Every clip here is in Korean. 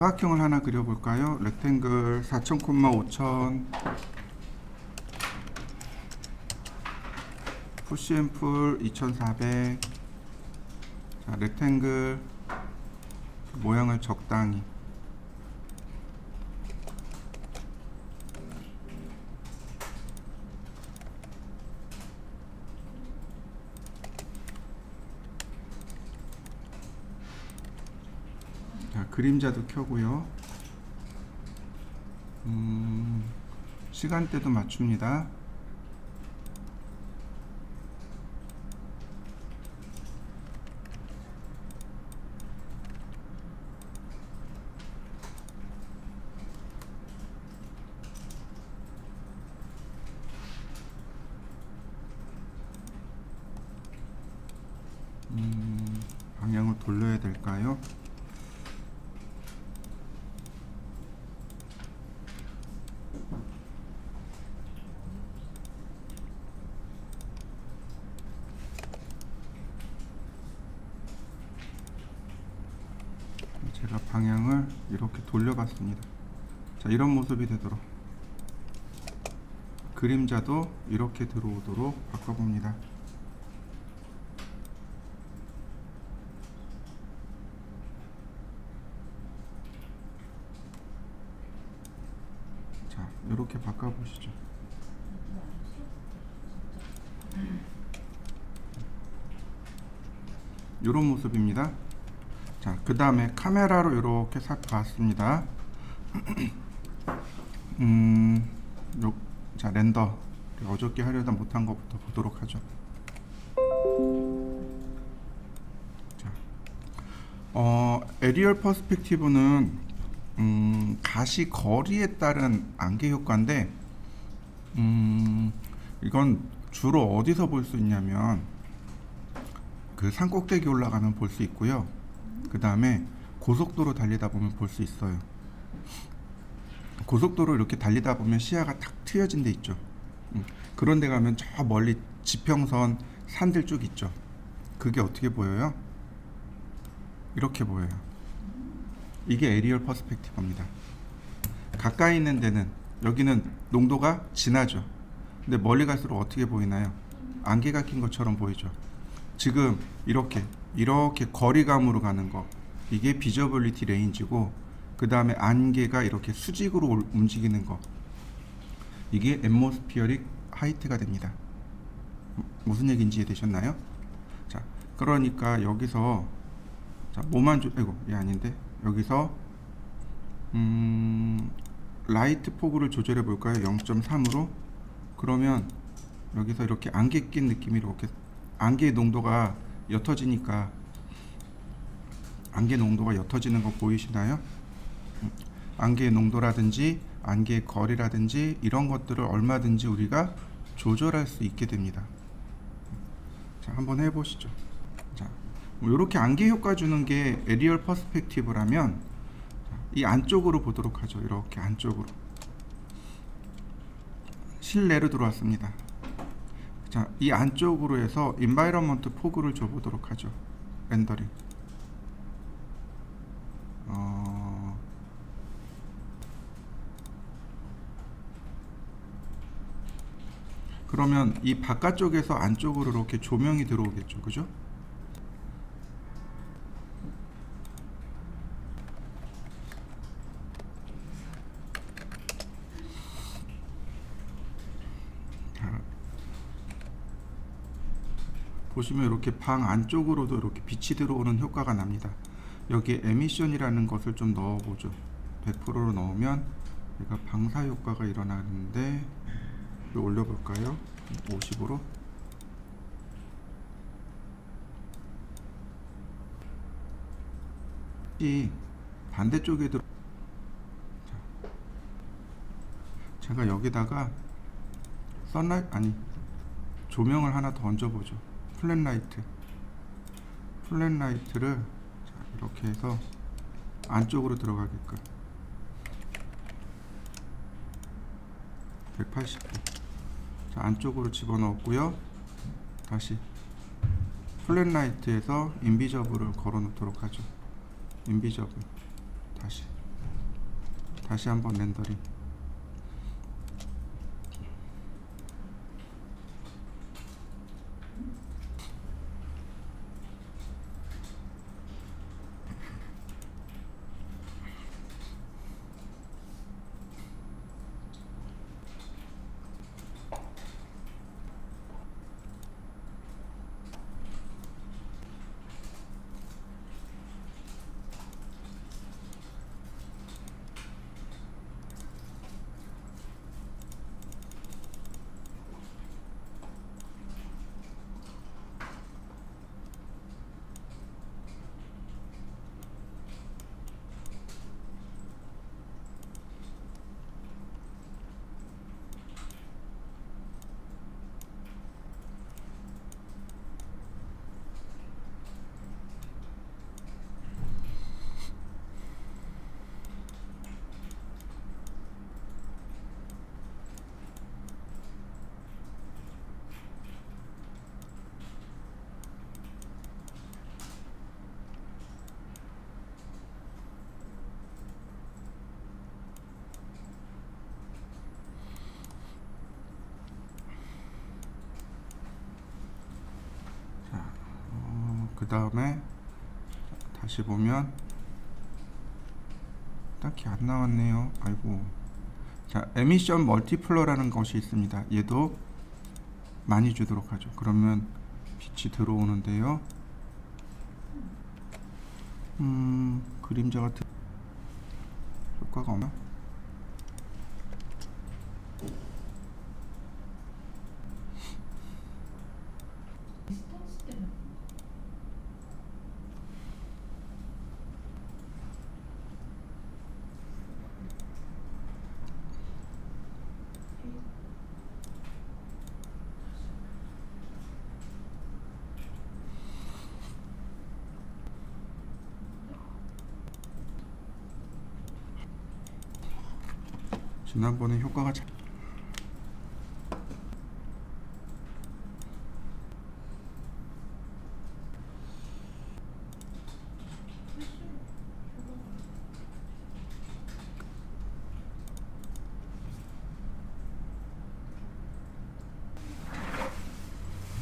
사각형을 하나 그려볼까요? 렉탱글 4000, 5000 푸시앤풀 2400. 자, 렉탱글 모양을 적당히. 자, 그림자도 켜고요. 시간대도 맞춥니다. 방향을 돌려야 될까요? 제가 방향을 이렇게 돌려봤습니다. 자, 이런 모습이 되도록, 그림자도 이렇게 들어오도록 바꿔봅니다. 자, 이렇게 바꿔보시죠. 이런 모습입니다. 자, 그 다음에 카메라로 이렇게 싹 봤습니다. 자, 렌더 어저께 하려다 못한 것부터 보도록 하죠. 자, 에리얼 퍼스펙티브는 가시 거리에 따른 안개 효과인데, 이건 주로 어디서 볼 수 있냐면 그 산 꼭대기 올라가면 볼 수 있고요. 그 다음에 고속도로 달리다 보면 볼 수 있어요. 고속도로 이렇게 달리다 보면 시야가 탁 트여진 데 있죠. 그런 데 가면 저 멀리 지평선 산들 쭉 있죠. 그게 어떻게 보여요? 이렇게 보여요. 이게 에리얼 퍼스펙티브입니다. 가까이 있는 데는, 여기는 농도가 진하죠. 근데 멀리 갈수록 어떻게 보이나요? 안개가 낀 것처럼 보이죠. 지금 이렇게 거리감으로 가는 거, 이게 비저빌리티 레인지고, 그 다음에 안개가 이렇게 수직으로 움직이는 거, 이게 앰모스피어릭 하이트가 됩니다. 무슨 얘기인지 이해되셨나요? 자, 그러니까 여기서, 자, 아닌데, 여기서 라이트 포그를 조절해 볼까요? 0.3으로. 그러면 여기서 이렇게 안개 낀 느낌이, 이렇게 안개의 농도가 옅어지니까, 안개 농도가 옅어지는 거 보이시나요? 안개의 농도라든지 안개의 거리라든지 이런 것들을 얼마든지 우리가 조절할 수 있게 됩니다. 자, 한번 해보시죠. 자, 이렇게 안개 효과 주는 게 에리얼 퍼스펙티브라면, 이 안쪽으로 보도록 하죠. 이렇게 안쪽으로, 실내로 들어왔습니다. 자, 이 안쪽으로 해서 인바이러먼트 포그를 줘보도록 하죠. 렌더링. 그러면 이 바깥쪽에서 안쪽으로 이렇게 조명이 들어오겠죠. 그죠? 보시면 이렇게 방 안쪽으로도 이렇게 빛이 들어오는 효과가 납니다. 여기에 에미션이라는 것을 좀 넣어보죠. 100%로 넣으면 얘가 방사 효과가 일어나는데, 올려볼까요? 50으로. 이 반대쪽에 제가 여기다가 조명을 하나 더 얹어보죠. 플랫라이트를 이렇게 해서 안쪽으로 들어가게끔 180도. 자, 안쪽으로 집어넣었고요. 다시 플랫라이트에서 인비저블을 걸어 놓도록 하죠. 인비저블 다시 다시 한번 렌더링. 그 다음에 다시 보면 딱히 안 나왔네요. 아이고. 자, 에미션 멀티플러라는 것이 있습니다. 얘도 많이 주도록 하죠. 그러면 빛이 들어오는데요. 그림자 같은 효과가 없나? 지난번에 효과가 잘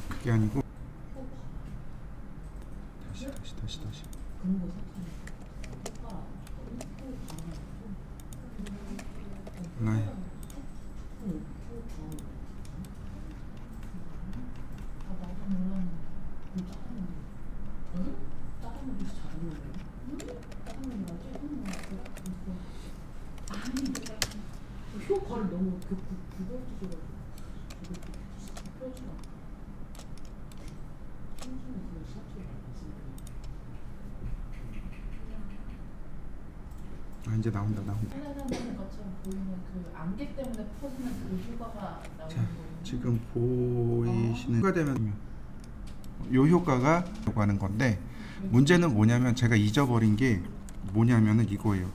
그게 아니고 다시 네. 효과를 너무 그걸 주셔가지고 이제 나온다. 하는 것처럼 보이는 그 안개 때문에 퍼지는 그 효과가 나오는 자, 거예요. 지금 보이시는 효과 되면 요 효과가 하는 건데 문제는 뭐냐면 제가 잊어버린 게 뭐냐면은 이거예요.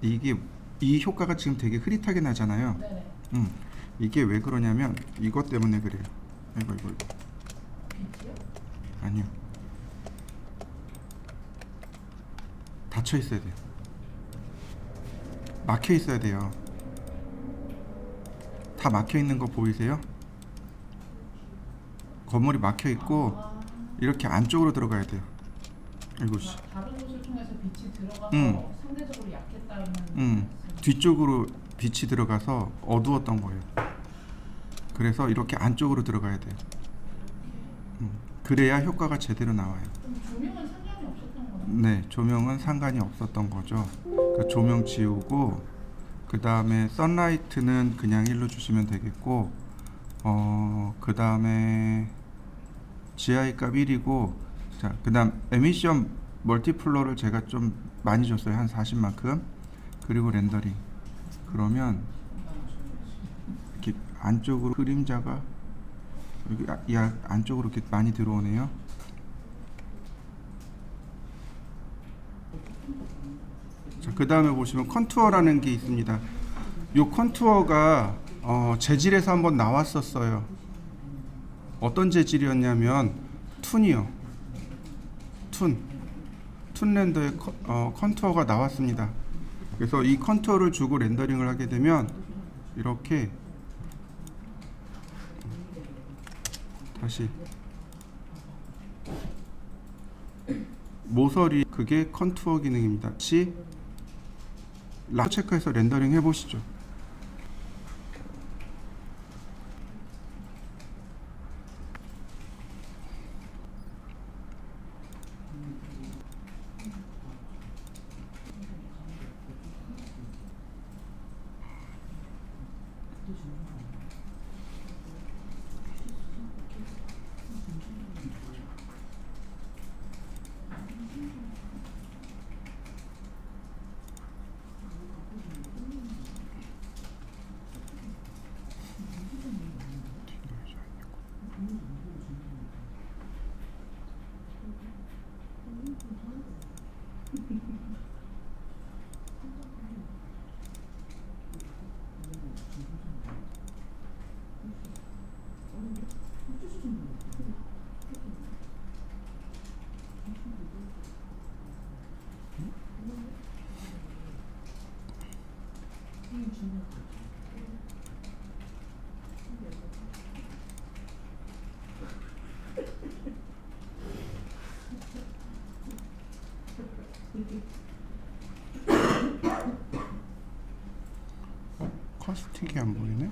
이게 이 효과가 지금 되게 흐릿하게 나잖아요. 네네. 이게 왜 그러냐면 이것 때문에 그래요. 이거 빛이요? 아니요. 닫혀 있어야 돼요. 막혀 있어야 돼요. 다 막혀 있는 거 보이세요? 건물이 막혀 있고 이렇게 안쪽으로 들어가야 돼요. 이것이. 다른 곳을 통해서 빛이 들어가서 상대적으로 약했다는 뒤쪽으로 빛이 들어가서 어두웠던 거예요. 그래서 이렇게 안쪽으로 들어가야 돼요. 그래야 효과가 제대로 나와요. 그럼 조명은 상관이 없었던 거예요? 네, 조명은 상관이 없었던 거죠. 그러니까 조명 지우고 그 다음에 선라이트는 그냥 1로 주시면 되겠고 그 다음에 GI 값 1이고 자, 그 다음 에미션 멀티플러를 제가 좀 많이 줬어요. 한 40만큼. 그리고 렌더링. 그러면 이렇게 안쪽으로 그림자가 여기 이 안쪽으로 이렇게 많이 들어오네요. 자, 그 다음에 보시면 컨투어라는 게 있습니다. 이 컨투어가 재질에서 한번 나왔었어요. 어떤 재질이었냐면 툰이요. 툰 렌더의 컨투어가 나왔습니다. 그래서 이 컨투어를 주고 렌더링을 하게 되면 이렇게 다시 모서리, 그게 컨투어 기능입니다. 다시 라고 체크해서 렌더링 해보시죠. 커스틱이 안 보이네.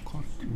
커스틱.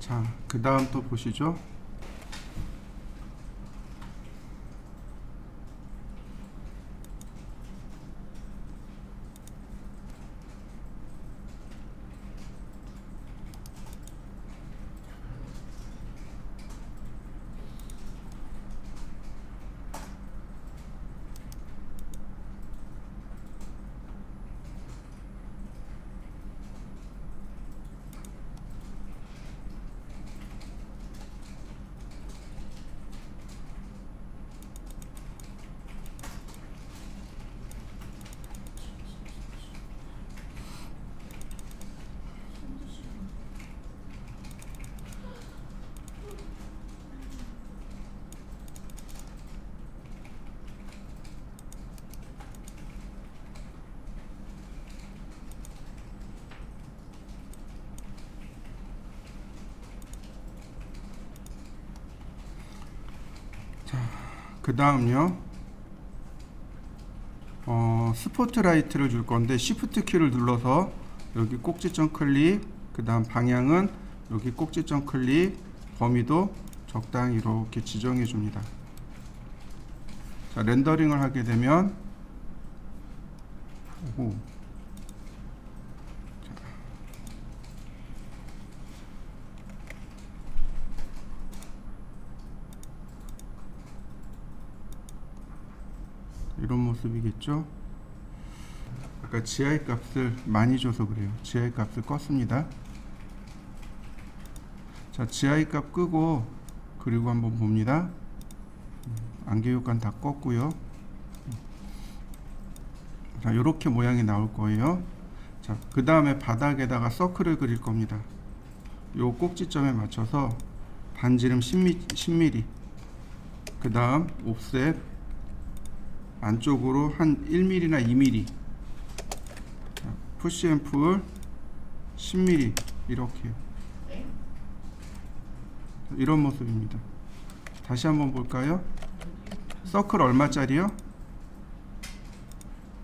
자, 그 다음 또 보시죠. 그 다음요. 스포트라이트를 줄 건데 Shift 키를 눌러서 여기 꼭지점 클릭, 그 다음 방향은 여기 꼭지점 클릭, 범위도 적당히 이렇게 지정해 줍니다. 자, 렌더링을 하게 되면 오. 이런 모습이겠죠. 아까 GI 값을 많이 줘서 그래요. GI 값을 껐습니다. 자, GI 값 끄고 그리고 한번 봅니다. 안개 효과는 다 껐고요. 자, 이렇게 모양이 나올 거예요. 자, 그 다음에 바닥에다가 서클을 그릴 겁니다. 요 꼭지점에 맞춰서 반지름 10mm, 그 다음 옵셋 안쪽으로 한 1mm나 2mm, 자, 푸시 앤 풀 10mm, 이렇게 이런 모습입니다. 다시 한번 볼까요? 서클 얼마짜리요?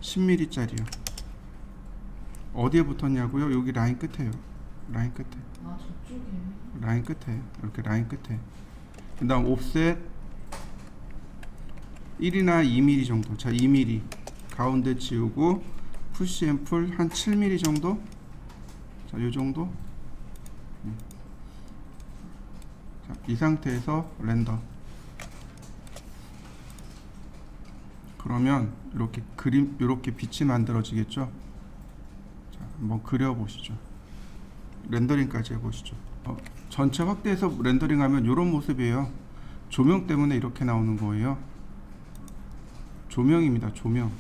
10mm 짜리요. 어디에 붙었냐고요? 여기 라인 끝에요. 라인 끝에. 아, 저쪽에. 라인 끝에. 이렇게 라인 끝에. 그 다음 옵셋 1이나 2mm 정도. 자, 2mm 가운데 지우고 푸시 앤 풀 한 7mm 정도. 자, 요 정도. 자, 이 상태에서 렌더. 그러면 이렇게 그림, 이렇게 빛이 만들어지겠죠. 자, 한번 그려 보시죠. 렌더링까지 해보시죠. 전체 확대해서 렌더링하면 이런 모습이에요. 조명 때문에 이렇게 나오는 거예요. 조명입니다. 조명.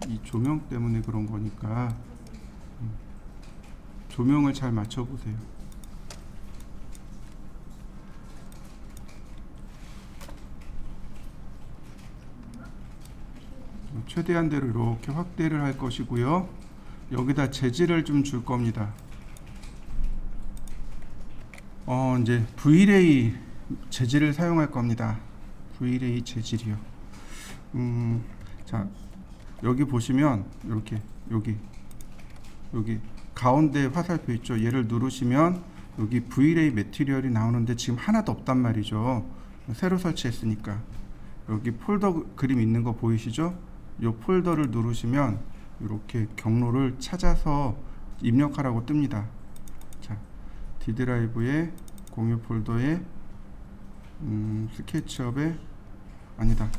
이 조명 때문에 그런 거니까 조명을 잘 맞춰보세요. 최대한대로 이렇게 확대를 할 것이고요. 여기다 재질을 좀 줄 겁니다. 이제 V-ray 재질을 사용할 겁니다. V-ray 재질이요. 자, 여기 보시면 이렇게 여기 가운데 화살표 있죠. 얘를 누르시면 여기 V-ray 매티리얼이 나오는데 지금 하나도 없단 말이죠. 새로 설치했으니까. 여기 폴더 그림 있는 거 보이시죠? 이 폴더를 누르시면 이렇게 경로를 찾아서 입력하라고 뜹니다. 자, D 드라이브에 공유 폴더에 스케치업에 아니다.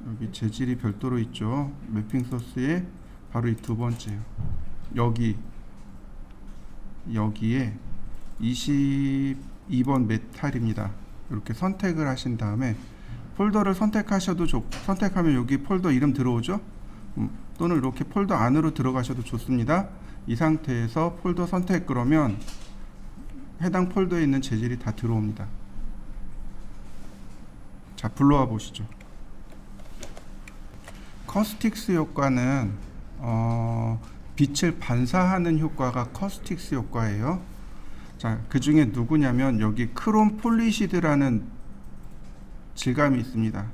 여기 재질이 별도로 있죠. 매핑 소스에 바로 이 두 번째요. 여기에 22번 메탈입니다. 이렇게 선택을 하신 다음에 폴더를 선택하셔도 선택하면 여기 폴더 이름 들어오죠. 또는 이렇게 폴더 안으로 들어가셔도 좋습니다. 이 상태에서 폴더 선택, 그러면 해당 폴더에 있는 재질이 다 들어옵니다. 자, 불러와 보시죠. 커스틱스 효과는 빛을 반사하는 효과가 커스틱스 효과예요. 자, 그 중에 누구냐면 여기 크롬 폴리시드라는 질감이 있습니다.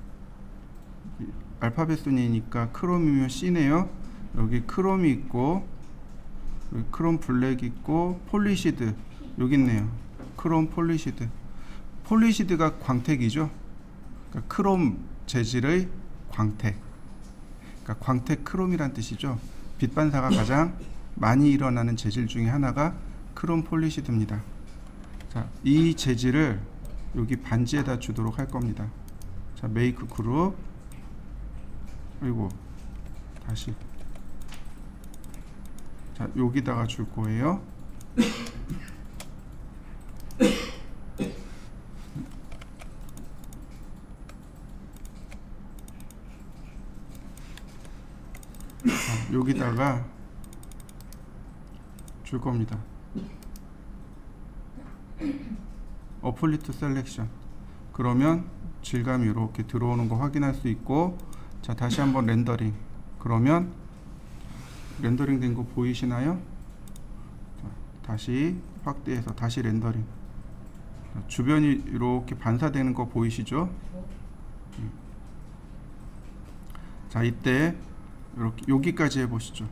알파벳 순이니까 크롬이면 C네요. 여기 크롬이 있고 여기 크롬 블랙 있고 폴리시드 여기 있네요. 크롬 폴리시드. 폴리시드가 광택이죠. 그러니까 크롬 재질의 광택. 그러니까 광택 크롬이란 뜻이죠. 빛 반사가 가장 많이 일어나는 재질 중에 하나가 크롬 폴리시드입니다. 자, 이 재질을 여기 반지에다 주도록 할 겁니다. 자, 메이크 그룹, 그리고 다시, 자, 여기다가 줄 거예요. 자, 여기다가 줄 겁니다. 어플리트 셀렉션. 그러면 질감이 이렇게 들어오는 거 확인할 수 있고, 자, 다시 한번 렌더링. 그러면 렌더링 된 거 보이시나요? 자, 다시 확대해서 다시 렌더링. 자, 주변이 이렇게 반사되는 거 보이시죠? 자, 이때 이렇게 여기까지 해보시죠.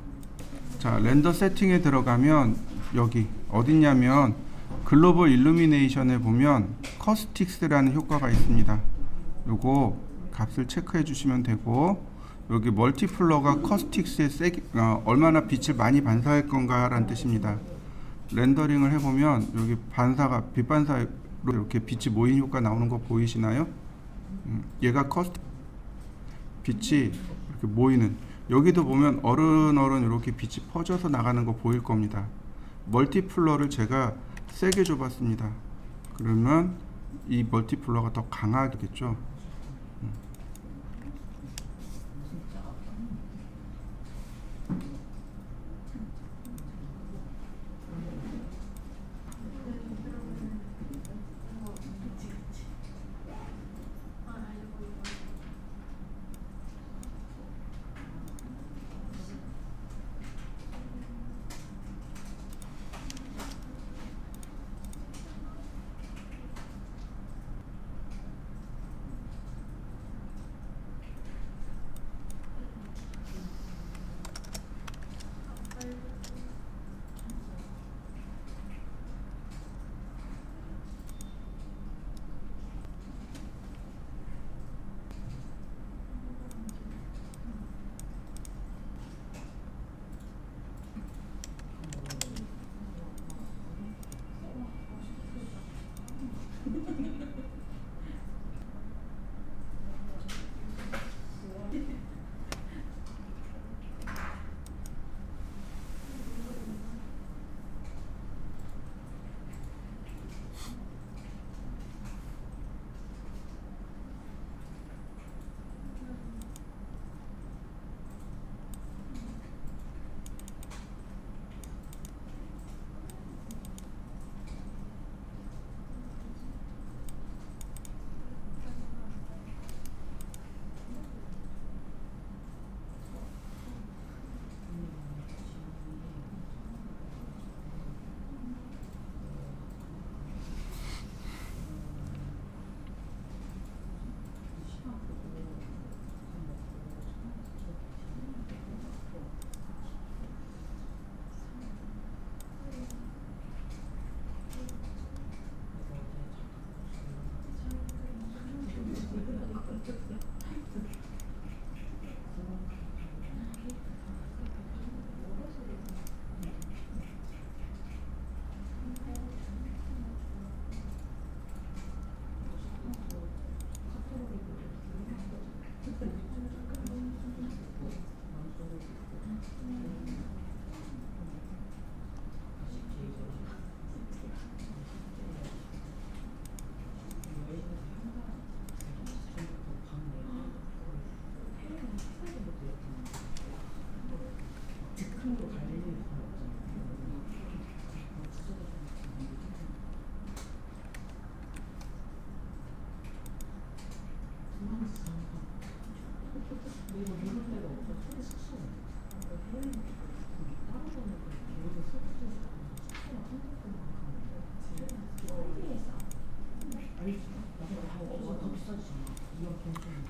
자, 렌더 세팅에 들어가면 여기 어딨냐면 글로벌 일루미네이션에 보면 커스틱스라는 효과가 있습니다. 요거 값을 체크해 주시면 되고, 여기 멀티플러가 커스틱스에 얼마나 빛을 많이 반사할 건가 라는 뜻입니다. 렌더링을 해보면 여기 반사가 빛 반사로 이렇게 빛이 모인 효과 나오는 거 보이시나요? 얘가 빛이 이렇게 모이는, 여기도 보면 어른어른 이렇게 빛이 퍼져서 나가는 거 보일 겁니다. 멀티플러를 제가 세게 줘봤습니다. 그러면 이 멀티플러가 더 강하겠죠.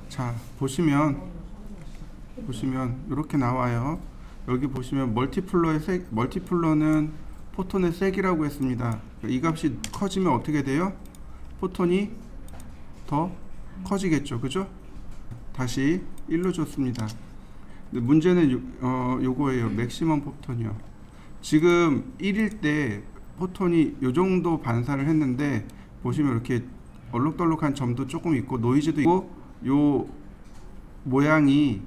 자, 보시면 이렇게 나와요. 여기 보시면 멀티플러는 포톤의 세기라고 했습니다. 이 값이 커지면 어떻게 돼요? 포톤이 더 커지겠죠. 그죠? 다시 1로 줬습니다. 근데 문제는 요거예요. 맥시멈 포톤이요. 지금 1일 때 포톤이 요 정도 반사를 했는데 보시면 이렇게 얼룩덜룩한 점도 조금 있고 노이즈도 있고 요 모양이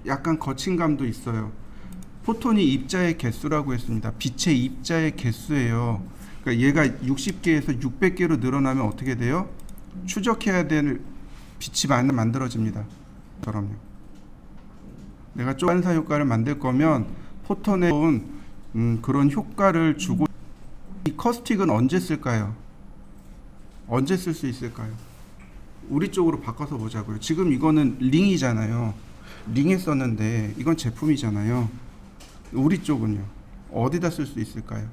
약간 거친 감도 있어요. 포톤이 입자의 개수라고 했습니다. 빛의 입자의 개수예요. 그러니까 얘가 60개에서 600개로 늘어나면 어떻게 돼요? 추적해야 될 빛이 만들어집니다. 그럼요. 내가 반사 효과를 만들 거면 포톤에 온 그런 효과를 주고 이 커스틱은 언제 쓸까요? 언제 쓸 수 있을까요? 우리 쪽으로 바꿔서 보자고요. 지금 이거는 링이잖아요. 링에 썼는데 이건 제품이잖아요. 우리 쪽은요. 어디다 쓸 수 있을까요?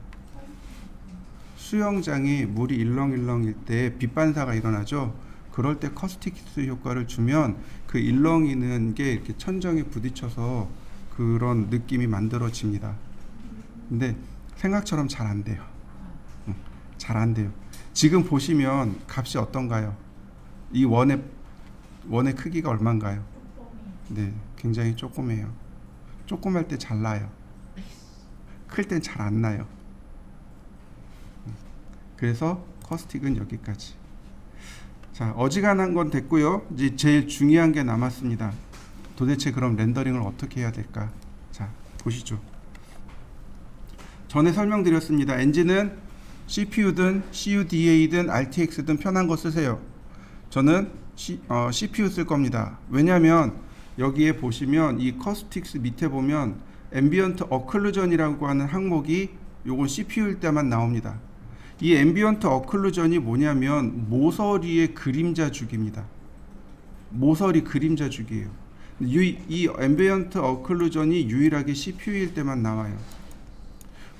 수영장에 물이 일렁일렁일 때 빛 반사가 일어나죠. 그럴 때 커스틱스 효과를 주면 그 일렁이는 게 이렇게 천정에 부딪혀서 그런 느낌이 만들어집니다. 근데 생각처럼 잘 안 돼요. 잘 안 돼요. 지금 보시면 값이 어떤가요? 이 원의 크기가 얼마인가요? 네, 굉장히 조그매요. 조그말 때 잘 나요. 클 땐 잘 안 나요. 그래서 커스틱은 여기까지. 자, 어지간한 건 됐고요. 이제 제일 중요한 게 남았습니다. 도대체 그럼 렌더링을 어떻게 해야 될까? 자, 보시죠. 전에 설명드렸습니다. 엔진은 CPU든 CUDA든 RTX든 편한 거 쓰세요. 저는 CPU 쓸 겁니다. 왜냐하면 여기에 보시면 이 커스틱스 밑에 보면 앰비언트 어클루전이라고 하는 항목이 요건 CPU일 때만 나옵니다. 이 앰비언트 어클루전이 뭐냐면 모서리의 그림자 주기입니다. 모서리 그림자 주기예요. 이 앰비언트 어클루전이 유일하게 CPU일 때만 나와요.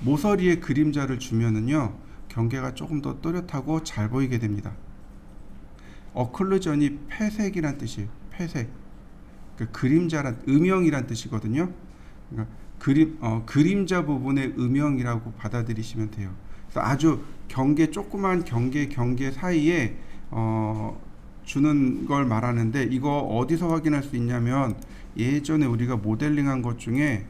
모서리의 그림자를 주면은요 경계가 조금 더 또렷하고 잘 보이게 됩니다. 어클루전이 패색이란 뜻이에요. 패색. 그 그림자란 음영이란 뜻이거든요. 그러니까 그림자 부분의 음영이라고 받아들이시면 돼요. 그래서 아주 조그만 경계 사이에 주는 걸 말하는데 이거 어디서 확인할 수 있냐면 예전에 우리가 모델링한 것 중에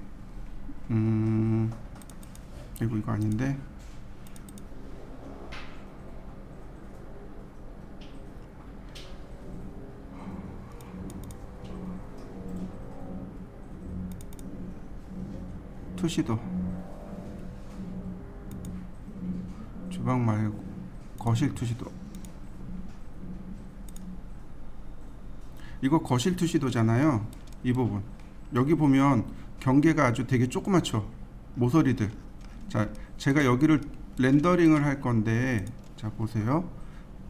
이거 아닌데 투시도 주방 말고 거실 투시도 이거 거실 투시도잖아요. 이 부분 여기 보면 경계가 아주 되게 조그맣죠. 모서리들. 자, 제가 여기를 렌더링을 할 건데 자 보세요.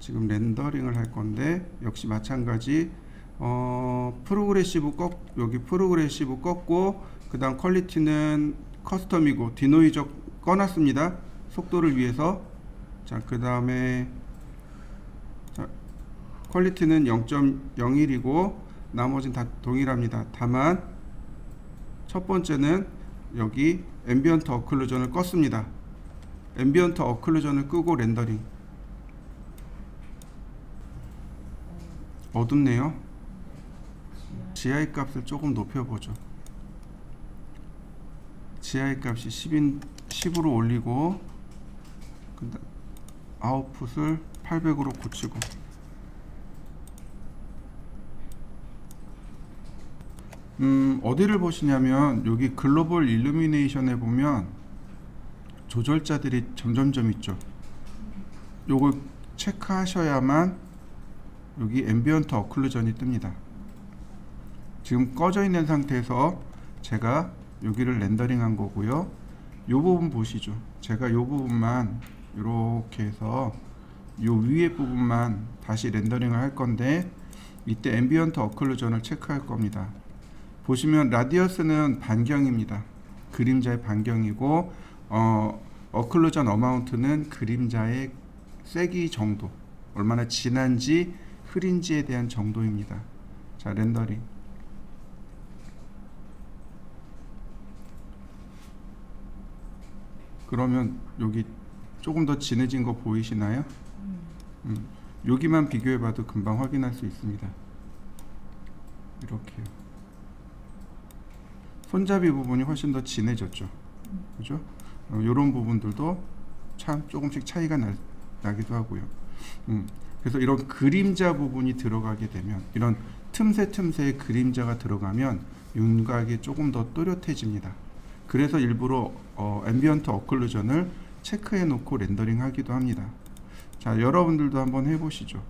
지금 렌더링을 할 건데 역시 마찬가지 여기 프로그레시브 꺾고 그 다음 퀄리티는 커스텀이고 디노이저 꺼놨습니다. 속도를 위해서. 자, 그 다음에 퀄리티는 0.01이고 나머지는 다 동일합니다. 다만 첫 번째는 여기 앰비언트 어클루전을 껐습니다. 앰비언트 어클루전을 끄고 렌더링. 어둡네요. GI 값을 조금 높여보죠. GI 값이 10으로 올리고 아웃풋을 800으로 고치고 어디를 보시냐면 여기 글로벌 일루미네이션에 보면 조절자들이 점점점 있죠. 요걸 체크하셔야만 여기 앰비언트 어클루전이 뜹니다. 지금 꺼져 있는 상태에서 제가 여기를 렌더링 한 거고요. 요 부분 보시죠. 제가 요 부분만 이렇게 해서 요 위에 부분만 다시 렌더링을 할 건데 이때 앰비언트 어클루전을 체크할 겁니다. 보시면 라디어스는 반경입니다. 그림자의 반경이고 어클루전 어마운트는 그림자의 세기 정도, 얼마나 진한지 흐린지에 대한 정도입니다. 자, 렌더링. 그러면 여기 조금 더 진해진 거 보이시나요? 여기만 비교해봐도 금방 확인할 수 있습니다. 이렇게요. 손잡이 부분이 훨씬 더 진해졌죠. 그죠? 이런 부분들도 참 조금씩 차이가 나기도 하고요. 그래서 이런 그림자 부분이 들어가게 되면, 이런 틈새에 그림자가 들어가면 윤곽이 조금 더 또렷해집니다. 그래서 일부러 앰비언트 어클루전을 체크해 놓고 렌더링 하기도 합니다. 자, 여러분들도 한번 해보시죠.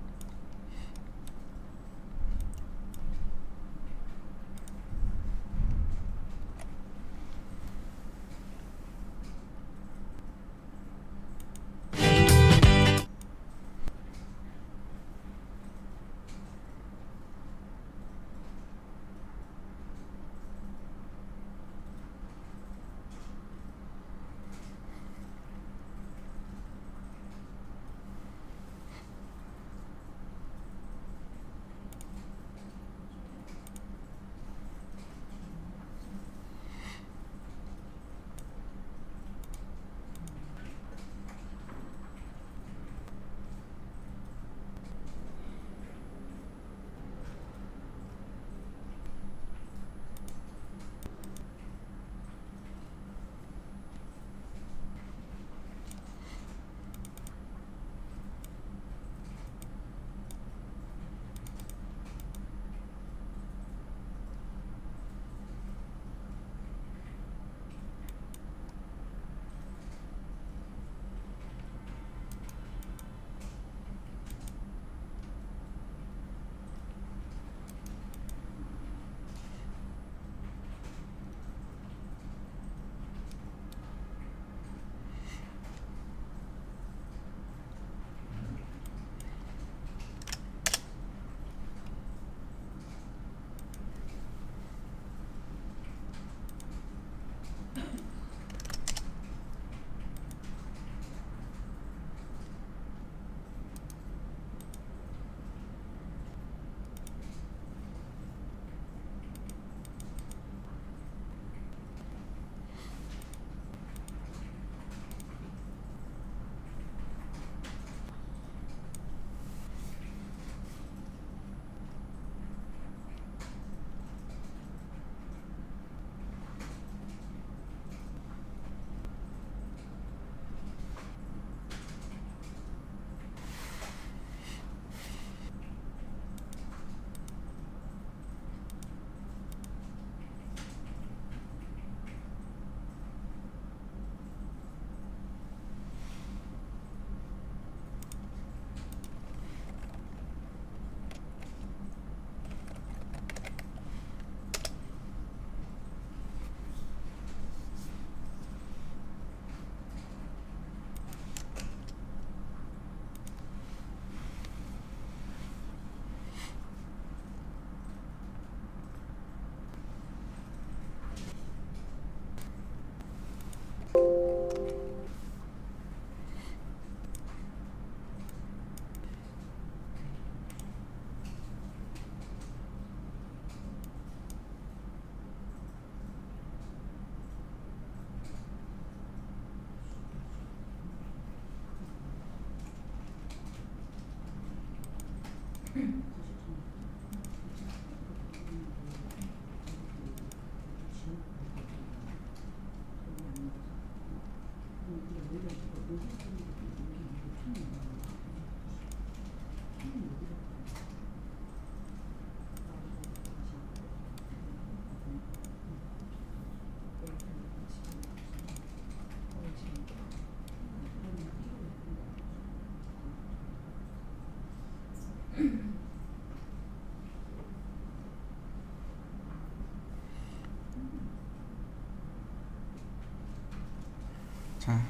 자,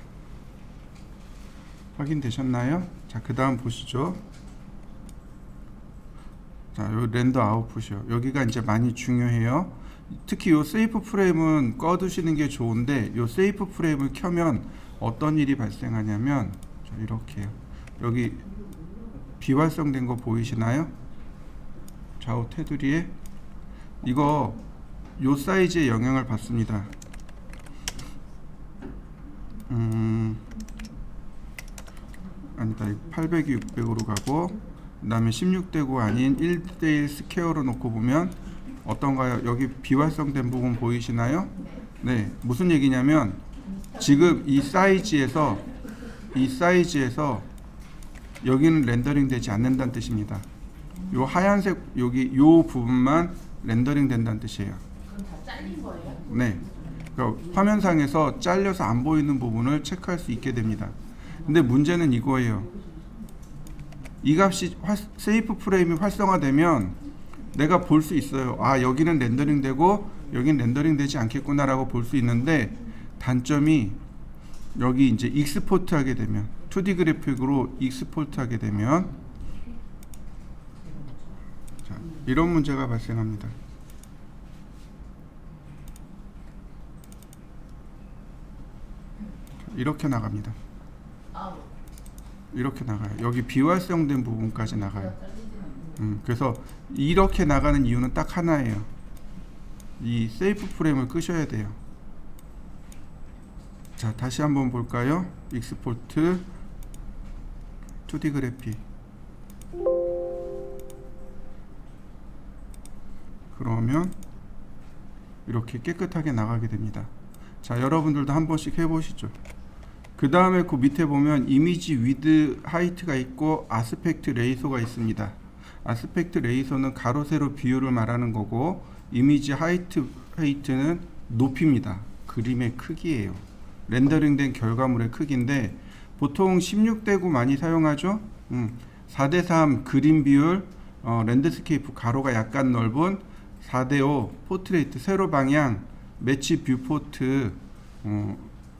확인되셨나요? 자, 그 다음 보시죠. 자, 요 렌더 아웃풋이요. 여기가 이제 많이 중요해요. 특히 요 세이프 프레임은 꺼두시는 게 좋은데, 요 세이프 프레임을 켜면 어떤 일이 발생하냐면, 자, 이렇게요. 여기 비활성된 거 보이시나요? 좌우 테두리에 이거 요 사이즈에 영향을 받습니다. 아니다. 800이 600으로 가고 그 다음에 16대구 아닌 1대1 스퀘어로 놓고 보면 어떤가요? 여기 비활성된 부분 보이시나요? 네, 무슨 얘기냐면 지금 이 사이즈에서 여기는 렌더링 되지 않는다는 뜻입니다. 요 하얀색 여기 요 부분만 렌더링 된다는 뜻이에요. 그럼 다 잘린 거예요? 네. 그러니까 화면상에서 잘려서 안 보이는 부분을 체크할 수 있게 됩니다. 근데 문제는 이거예요. 이 값이 세이프 프레임이 활성화되면 내가 볼 수 있어요. 아, 여기는 렌더링 되고 여기는 렌더링 되지 않겠구나라고 볼 수 있는데 단점이 여기 이제 익스포트 하게 되면 2D 그래픽으로 익스포트 하게 되면 자, 이런 문제가 발생합니다. 이렇게 나갑니다. 아우. 이렇게 나가요. 여기 비활성된 부분까지 나가요. 잘리진 않는 그래서 이렇게 나가는 이유는 딱 하나예요. 이 세이프 프레임을 끄셔야 돼요. 자, 다시 한번 볼까요? 익스포트 2D 그래픽. 그러면 이렇게 깨끗하게 나가게 됩니다. 자, 여러분들도 한 번씩 해보시죠. 그 다음에 그 밑에 보면 이미지 위드 하이트가 있고 아스펙트 레이소가 있습니다. 아스펙트 레이소는 가로 세로 비율을 말하는 거고 이미지 하이트는 높이입니다. 그림의 크기예요. 렌더링된 결과물의 크기인데 보통 16:9 많이 사용하죠. 4:3 그림 비율, 랜드스케이프 가로가 약간 넓은 4:5 포트레이트 세로 방향 매치 뷰포트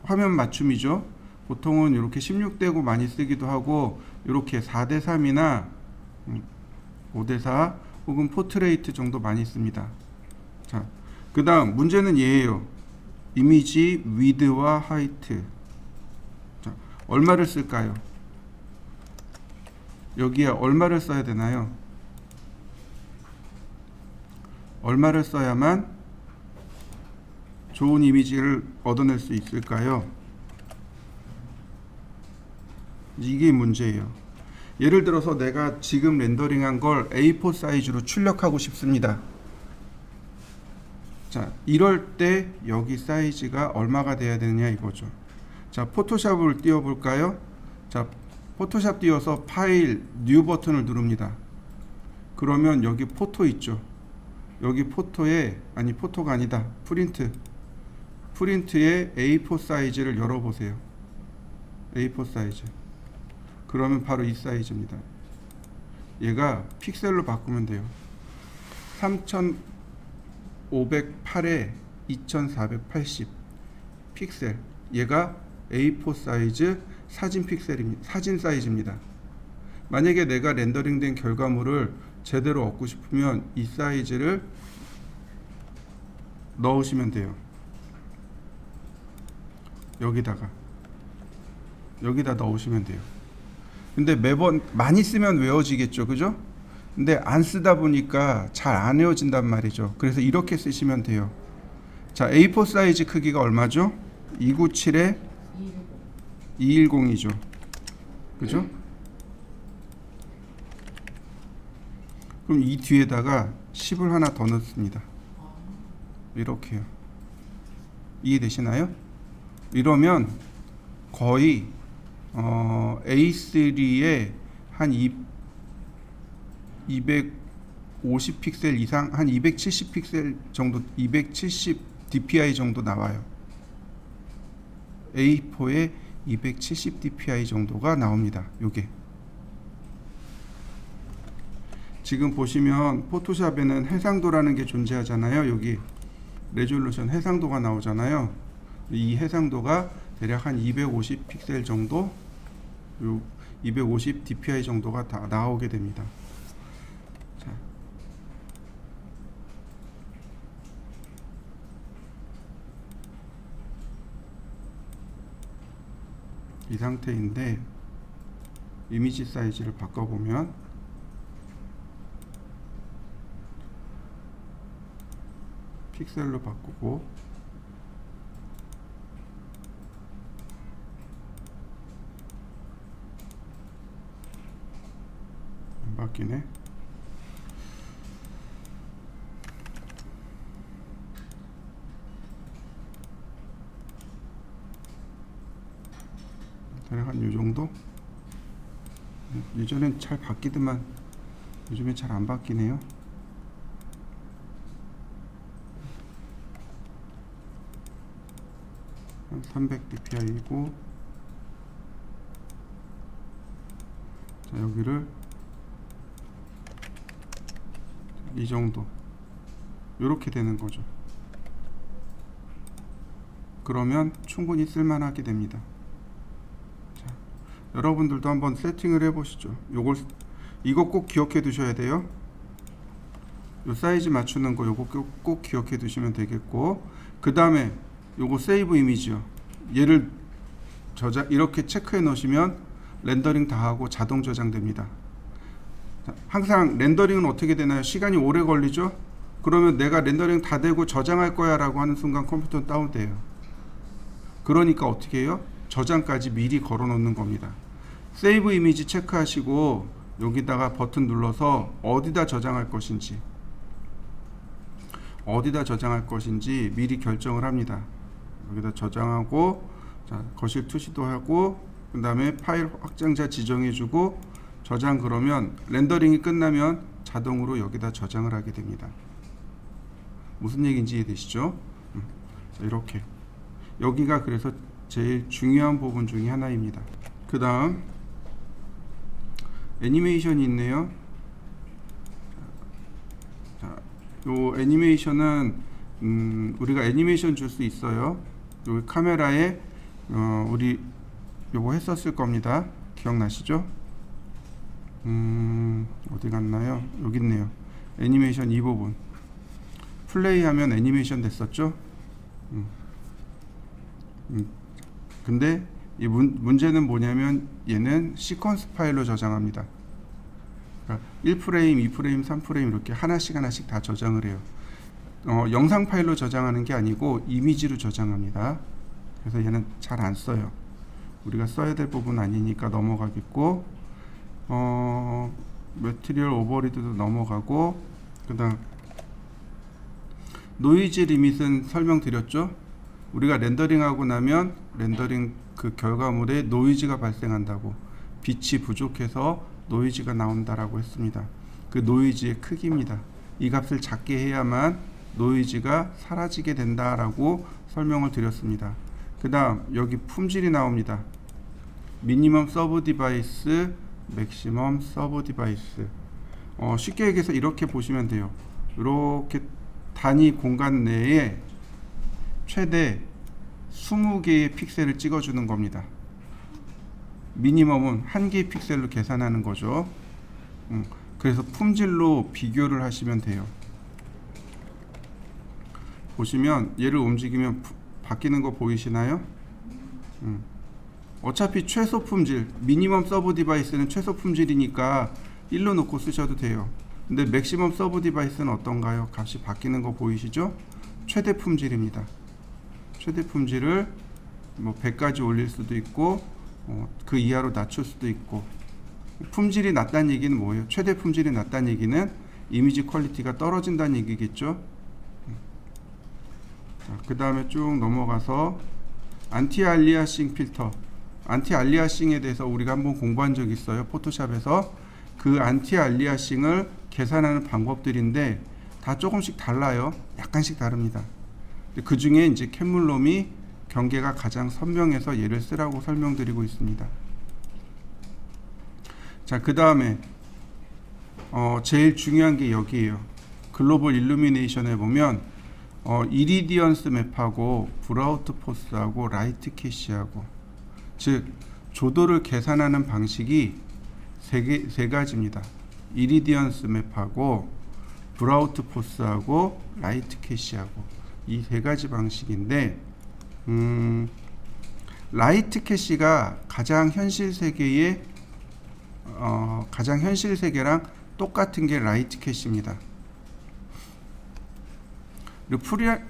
화면 맞춤이죠. 보통은 이렇게 16:9 많이 쓰기도 하고 이렇게 4:3이나 5:4 혹은 포트레이트 정도 많이 씁니다. 자, 그 다음 문제는 얘예요. 이미지 위드와 하이트. 자, 얼마를 쓸까요? 여기에 얼마를 써야 되나요? 얼마를 써야만 좋은 이미지를 얻어낼 수 있을까요? 이게 문제예요. 예를 들어서 내가 지금 렌더링한 걸 A4 사이즈로 출력하고 싶습니다. 자, 이럴 때 여기 사이즈가 얼마가 돼야 되느냐 이거죠. 자, 포토샵을 띄워볼까요? 자, 포토샵 띄워서 파일 뉴 버튼을 누릅니다. 그러면 여기 포토 있죠. 여기 포토에 아니 포토가 아니다 프린트에 A4 사이즈를 열어보세요. A4 사이즈. 그러면 바로 이 사이즈입니다. 얘가 픽셀로 바꾸면 돼요. 3508에 2480 픽셀. 얘가 A4 사이즈 사진 픽셀입니다. 사진 사이즈입니다. 만약에 내가 렌더링된 결과물을 제대로 얻고 싶으면 이 사이즈를 넣으시면 돼요. 여기다 넣으시면 돼요. 근데 매번 많이 쓰면 외워지겠죠, 그죠? 근데 안 쓰다 보니까 잘 안 외워진단 말이죠. 그래서 이렇게 쓰시면 돼요. 자, A4 사이즈 크기가 얼마죠? 297에 210이죠. 그죠? 그럼 이 뒤에다가 10을 하나 더 넣습니다. 이렇게요. 이해되시나요? 이러면 거의 A3에 한 250 픽셀 이상, 한 270 픽셀 정도, 270 dpi 정도 나와요. A4에 270 dpi 정도가 나옵니다. 요게 지금 보시면 포토샵에는 해상도라는 게 존재하잖아요. 여기 레졸루션 해상도가 나오잖아요. 이 해상도가 대략 한 250 픽셀 정도, 요 250 dpi 정도가 다 나오게 됩니다. 자, 이 상태인데 이미지 사이즈를 바꿔보면 픽셀로 바꾸고 바뀌네. 한 요 정도? 예전엔 잘 바뀌더만 요즘엔 잘 안 바뀌네요. 한 300 dpi이고, 자 여기를 이 정도 요렇게 되는 거죠. 그러면 충분히 쓸만하게 됩니다. 자, 여러분들도 한번 세팅을 해 보시죠. 이거 꼭 기억해 두셔야 돼요. 요 사이즈 맞추는 거 요거 꼭 기억해 두시면 되겠고, 그 다음에 요거 세이브 이미지요. 얘를 이렇게 체크해 놓으시면 렌더링 다 하고 자동 저장됩니다. 자, 항상 렌더링은 어떻게 되나요? 시간이 오래 걸리죠? 그러면 내가 렌더링 다 되고 저장할 거야 라고 하는 순간 컴퓨터는 다운돼요. 그러니까 어떻게 해요? 저장까지 미리 걸어 놓는 겁니다. 세이브 이미지 체크하시고 여기다가 버튼 눌러서 어디다 저장할 것인지 미리 결정을 합니다. 여기다 저장하고, 자, 거실 투시도 하고, 그 다음에 파일 확장자 지정해주고 저장. 그러면 렌더링이 끝나면 자동으로 여기다 저장을 하게 됩니다. 무슨 얘기인지 이해되시죠? 자, 이렇게 여기가 그래서 제일 중요한 부분 중에 하나입니다. 그 다음 애니메이션이 있네요. 자, 요 애니메이션은 우리가 애니메이션 줄 수 있어요. 요 카메라에 우리 요거 했었을 겁니다. 기억나시죠? 어디 갔나요? 여기 있네요. 애니메이션 이 부분 플레이하면 애니메이션 됐었죠? 근데 이 문제는 뭐냐면 얘는 시퀀스 파일로 저장합니다. 그러니까 1프레임, 2프레임, 3프레임 이렇게 하나씩 다 저장을 해요. 영상 파일로 저장하는 게 아니고 이미지로 저장합니다. 그래서 얘는 잘 안 써요. 우리가 써야 될 부분 아니니까 넘어가겠고, 매트리얼 오버리드도 넘어가고, 그 다음 노이즈 리밋은 설명드렸죠. 우리가 렌더링하고 나면 렌더링 그 결과물에 노이즈가 발생한다고, 빛이 부족해서 노이즈가 나온다라고 했습니다. 그 노이즈의 크기입니다. 이 값을 작게 해야만 노이즈가 사라지게 된다라고 설명을 드렸습니다. 그 다음 여기 품질이 나옵니다. 미니멈 서브 디바이스, 맥시멈 서브 디바이스. 쉽게 얘기해서 이렇게 보시면 돼요. 이렇게 단위 공간 내에 최대 20개의 픽셀을 찍어주는 겁니다. 미니멈은 1개의 픽셀로 계산하는 거죠. 그래서 품질로 비교를 하시면 돼요. 보시면 얘를 움직이면 바뀌는 거 보이시나요? 어차피 최소 품질, 미니멈 서브 디바이스는 최소 품질이니까 1로 놓고 쓰셔도 돼요. 근데 맥시멈 서브 디바이스는 어떤가요? 값이 바뀌는 거 보이시죠? 최대 품질입니다. 최대 품질을 뭐 100까지 올릴 수도 있고, 그 이하로 낮출 수도 있고. 품질이 낮다는 얘기는 뭐예요? 최대 품질이 낮다는 얘기는 이미지 퀄리티가 떨어진다는 얘기겠죠. 그 다음에 쭉 넘어가서 안티 알리아싱 필터. 안티 알리아싱에 대해서 우리가 한번 공부한 적이 있어요. 포토샵에서. 그 안티 알리아싱을 계산하는 방법들인데 다 조금씩 달라요. 약간씩 다릅니다. 그 중에 이제 캔물롬이 경계가 가장 선명해서 얘를 쓰라고 설명드리고 있습니다. 자, 그 다음에 제일 중요한 게 여기에요. 글로벌 일루미네이션에 보면 이리디언스 맵하고 브라우트 포스하고 라이트 캐시하고, 즉 조도를 계산하는 방식이 세 가지입니다. 이리디언스 맵하고 브라우트 포스하고 라이트 캐시하고, 이 세 가지 방식인데, 라이트 캐시가 가장 현실 세계랑 똑같은 게 라이트 캐시입니다. 그리고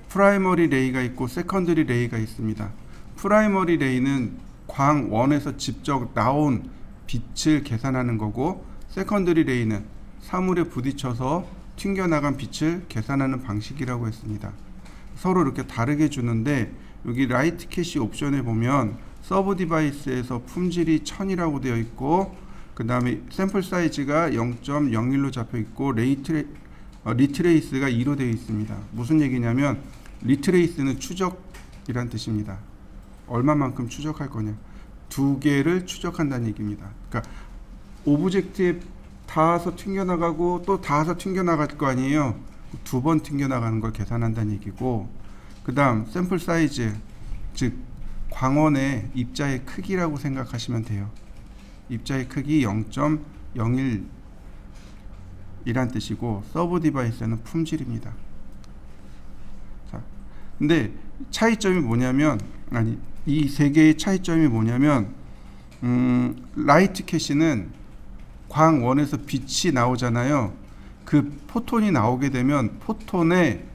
프라이머리 레이가 있고 세컨더리 레이가 있습니다. 프라이머리 레이는 광원에서 직접 나온 빛을 계산하는 거고, 세컨더리 레이는 사물에 부딪혀서 튕겨나간 빛을 계산하는 방식이라고 했습니다. 서로 이렇게 다르게 주는데 여기 라이트 캐시 옵션에 보면 서브 디바이스에서 품질이 1000이라고 되어 있고 그 다음에 샘플 사이즈가 0.01로 잡혀 있고 리트레이스가 2로 되어 있습니다. 무슨 얘기냐면 리트레이스는 추적이란 뜻입니다. 얼마만큼 추적할 거냐, 2개를 추적한다는 얘기입니다. 그러니까 오브젝트에 닿아서 튕겨나가고 또 닿아서 튕겨나갈 거 아니에요. 2번 튕겨나가는 걸 계산한다는 얘기고, 그 다음 샘플 사이즈, 즉 광원의 입자의 크기라고 생각하시면 돼요. 입자의 크기 0.01 이란 뜻이고 서브 디바이스는 품질입니다. 자, 근데 차이점이 뭐냐면, 아니 이 세 개의 차이점이 뭐냐면, 라이트 캐시는 광원에서 빛이 나오잖아요. 그 포톤이 나오게 되면 포톤의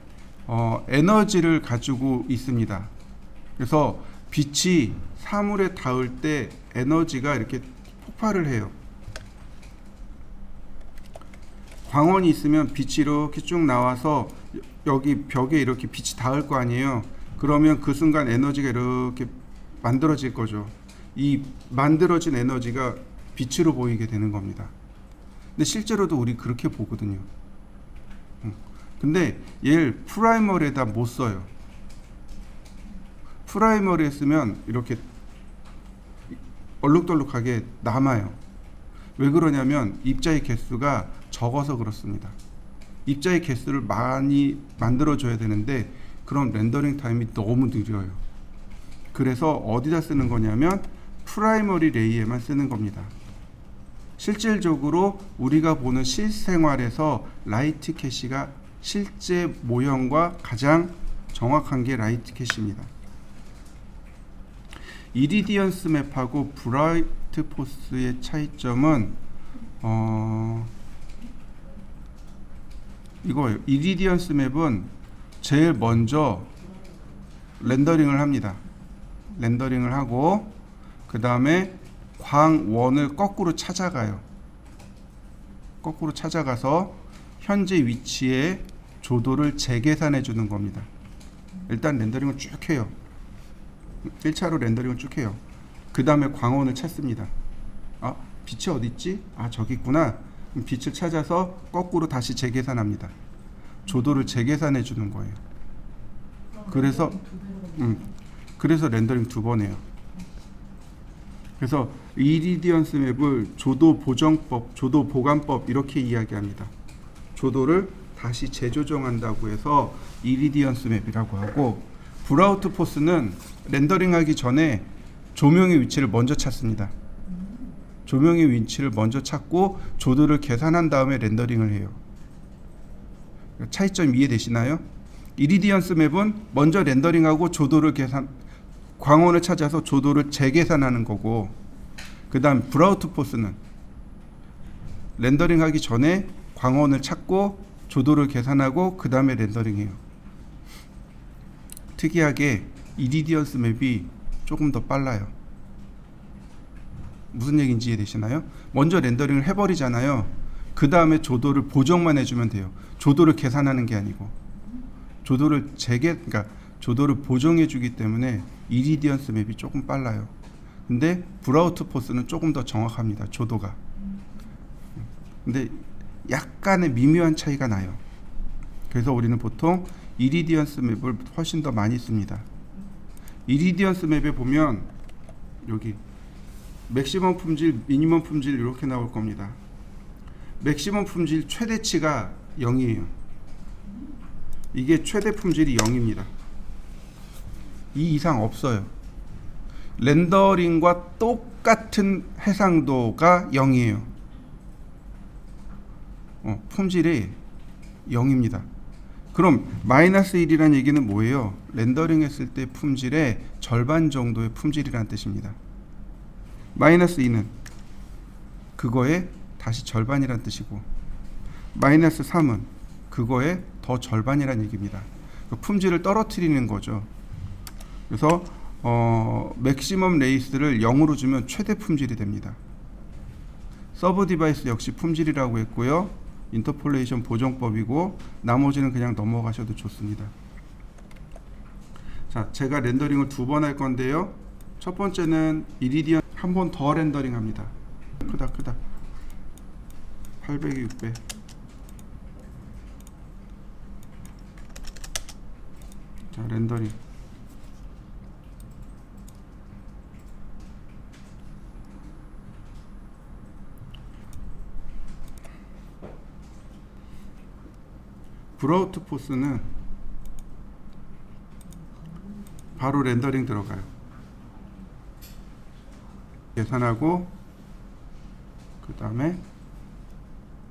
에너지를 가지고 있습니다. 그래서 빛이 사물에 닿을 때 에너지가 이렇게 폭발을 해요. 광원이 있으면 빛이 이렇게 쭉 나와서 여기 벽에 이렇게 빛이 닿을 거 아니에요. 그러면 그 순간 에너지가 이렇게 만들어질 거죠. 이 만들어진 에너지가 빛으로 보이게 되는 겁니다. 근데 실제로도 우리 그렇게 보거든요. 근데 얘를 프라이머리에다 못 써요. 프라이머리에 쓰면 이렇게 얼룩덜룩하게 남아요. 왜 그러냐면 입자의 개수가 적어서 그렇습니다. 입자의 개수를 많이 만들어줘야 되는데 그럼 렌더링 타임이 너무 느려요. 그래서 어디다 쓰는 거냐면 프라이머리 레이에만 쓰는 겁니다. 실질적으로 우리가 보는 실생활에서 라이트 캐시가 실제 모형과 가장 정확한 게 라이트 캐시입니다. 이리디언스 맵하고 브라이트 포스의 차이점은 이거예요. 이리디언스 맵은 제일 먼저 렌더링을 합니다. 렌더링을 하고 그 다음에 광원을 거꾸로 찾아가요. 거꾸로 찾아가서 현재 위치에 조도를 재계산해 주는 겁니다. 일단 렌더링을 쭉 해요. 1차로 렌더링을 쭉 해요. 그 다음에 광원을 찾습니다. 아, 빛이 어디 있지? 아, 저기 있구나. 빛을 찾아서 거꾸로 다시 재계산합니다. 조도를 재계산해 주는 거예요. 그래서 렌더링 2번 해요. 그래서 이리디언스 맵을 조도 보정법, 조도 보관법 이렇게 이야기합니다. 조도를 다시 재조정한다고 해서 이리디언스 맵이라고 하고, 브라우트 포스는 렌더링하기 전에 조명의 위치를 먼저 찾습니다. 조명의 위치를 먼저 찾고 조도를 계산한 다음에 렌더링을 해요. 차이점 이해되시나요? 이리디언스 맵은 먼저 렌더링하고 조도를 광원을 찾아서 조도를 재계산하는 거고, 그 다음 브라우트 포스는 렌더링하기 전에 광원을 찾고 조도를 계산하고 그 다음에 렌더링해요. 특이하게 이리디언스 맵이 조금 더 빨라요. 무슨 얘기인지 이해되시나요? 먼저 렌더링을 해버리잖아요. 그 다음에 조도를 보정만 해주면 돼요. 조도를 계산하는 게 아니고 조도를 그러니까 조도를 보정해주기 때문에 이리디언스 맵이 조금 빨라요. 근데 브라우트 포스는 조금 더 정확합니다. 조도가. 근데 약간의 미묘한 차이가 나요. 그래서 우리는 보통 이리디언스 맵을 훨씬 더 많이 씁니다. 이리디언스 맵에 보면 여기 맥시멈 품질, 미니멈 품질 이렇게 나올 겁니다. 맥시멈 품질 최대치가 0이에요. 이게 최대 품질이 0입니다. 이 이상 없어요. 렌더링과 똑같은 해상도가 0이에요. 품질이 0입니다. 그럼 마이너스 1이라는 얘기는 뭐예요? 렌더링 했을 때 품질의 절반 정도의 품질이라는 뜻입니다. 마이너스 2는 그거의 다시 절반이라는 뜻이고, 마이너스 3은 그거의 더 절반이라는 얘기입니다. 품질을 떨어뜨리는 거죠. 그래서 맥시멈 레이스를 0으로 주면 최대 품질이 됩니다. 서브 디바이스 역시 품질이라고 했고요. 인터폴레이션 보정법이고 나머지는 그냥 넘어가셔도 좋습니다. 자, 제가 렌더링을 2번 할 건데요. 첫 번째는 이리디언 한 번 더 렌더링 합니다. 크다. 800에 600. 자, 렌더링. 브라우트 포스는 바로 렌더링 들어가요. 계산하고 그 다음에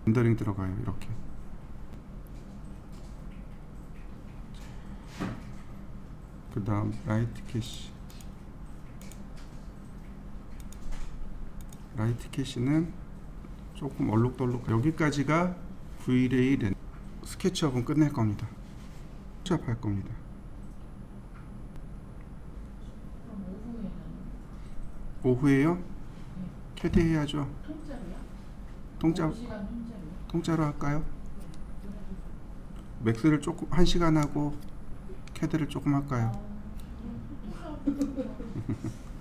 렌더링 들어가요. 이렇게. 그 다음 라이트 캐시는 조금 얼룩덜룩. 여기까지가 V-Ray 스케치업은 끝낼 겁니다. 스케치업 할 겁니다. 그럼 오후에는 오후에요? 네. 캐드 해야죠. 통짜로요? 시간 통짜로요? 통짜로 할까요? 네. 맥스를 조금 1시간 하고 캐드를 조금 할까요? 아, 그럼 포토샵